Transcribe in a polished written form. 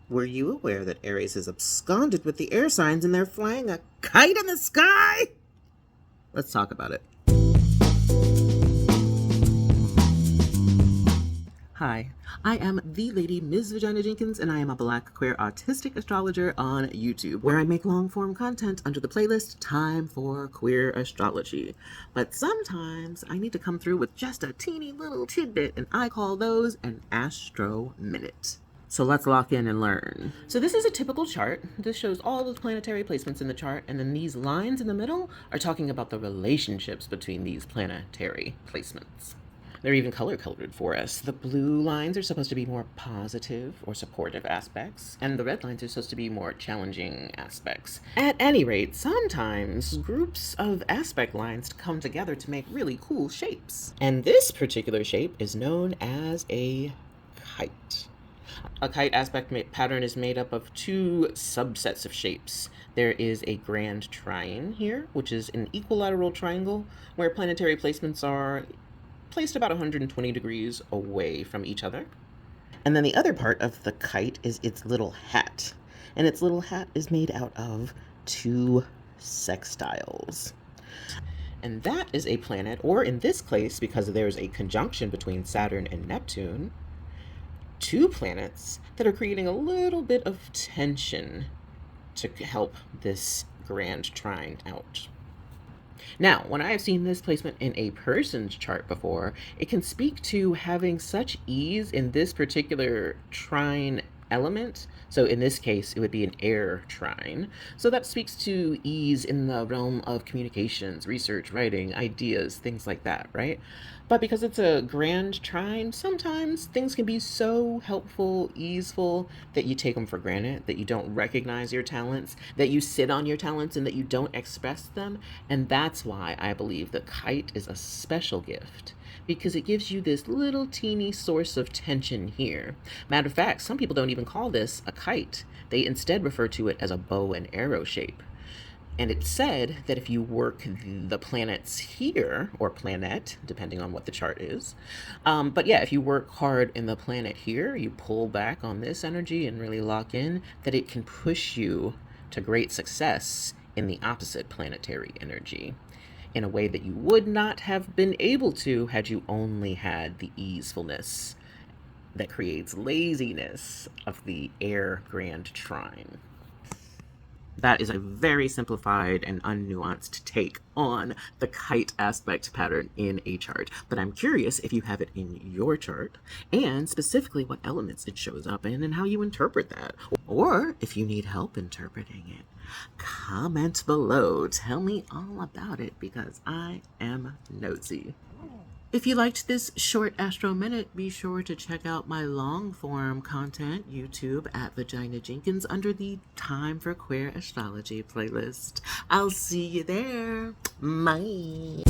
Were you aware that Aries is absconded with the air signs and they're flying a kite in the sky? Let's talk about it. Hi, I am the lady Ms. Vagina Jenkins, and I am a Black queer autistic astrologer on YouTube, where I make long-form content under the playlist Time for Queer Astrology. But sometimes I need to come through with just a teeny little tidbit, and I call those an Astro Minute. So let's lock in and learn. So this is a typical chart. This shows all the planetary placements in the chart, and then these lines in the middle are talking about the relationships between these planetary placements. They're even color-coded for us. The blue lines are supposed to be more positive or supportive aspects, and the red lines are supposed to be more challenging aspects. At any rate, sometimes groups of aspect lines come together to make really cool shapes. And this particular shape is known as a kite. A kite aspect pattern is made up of two subsets of shapes. There is a grand trine here, which is an equilateral triangle where planetary placements are placed about 120 degrees away from each other. And then the other part of the kite is its little hat. And its little hat is made out of two sextiles. And that is a planet, or in this case, because there's a conjunction between Saturn and Neptune, two planets that are creating a little bit of tension to help this grand trine out. Now, when I have seen this placement in a person's chart before, it can speak to having such ease in this particular trine element. So in this case, it would be an air trine. So that speaks to ease in the realm of communications, research, writing, ideas, things like that, right? But because it's a grand trine, sometimes things can be so helpful, easeful, that you take them for granted, that you don't recognize your talents, that you sit on your talents, and that you don't express them. And that's why I believe the kite is a special gift, because it gives you this little teeny source of tension here. Matter of fact, some people don't even call this a kite. They instead refer to it as a bow and arrow shape. And it's said that if you work the planets here, or planet, depending on what the chart is, but yeah, if you work hard in the planet here, you pull back on this energy and really lock in, that it can push you to great success in the opposite planetary energy, in a way that you would not have been able to had you only had the easefulness that creates laziness of the air grand trine. That is a very simplified and unnuanced take on the kite aspect pattern in a chart. But I'm curious if you have it in your chart, and specifically what elements it shows up in and how you interpret that. Or if you need help interpreting it, comment below. Tell me all about it, because I am nosy. If you liked this short Astro Minute, be sure to check out my long-form content, YouTube, at Vagina Jenkins, under the Time for Queer Astrology playlist. I'll see you there. Bye.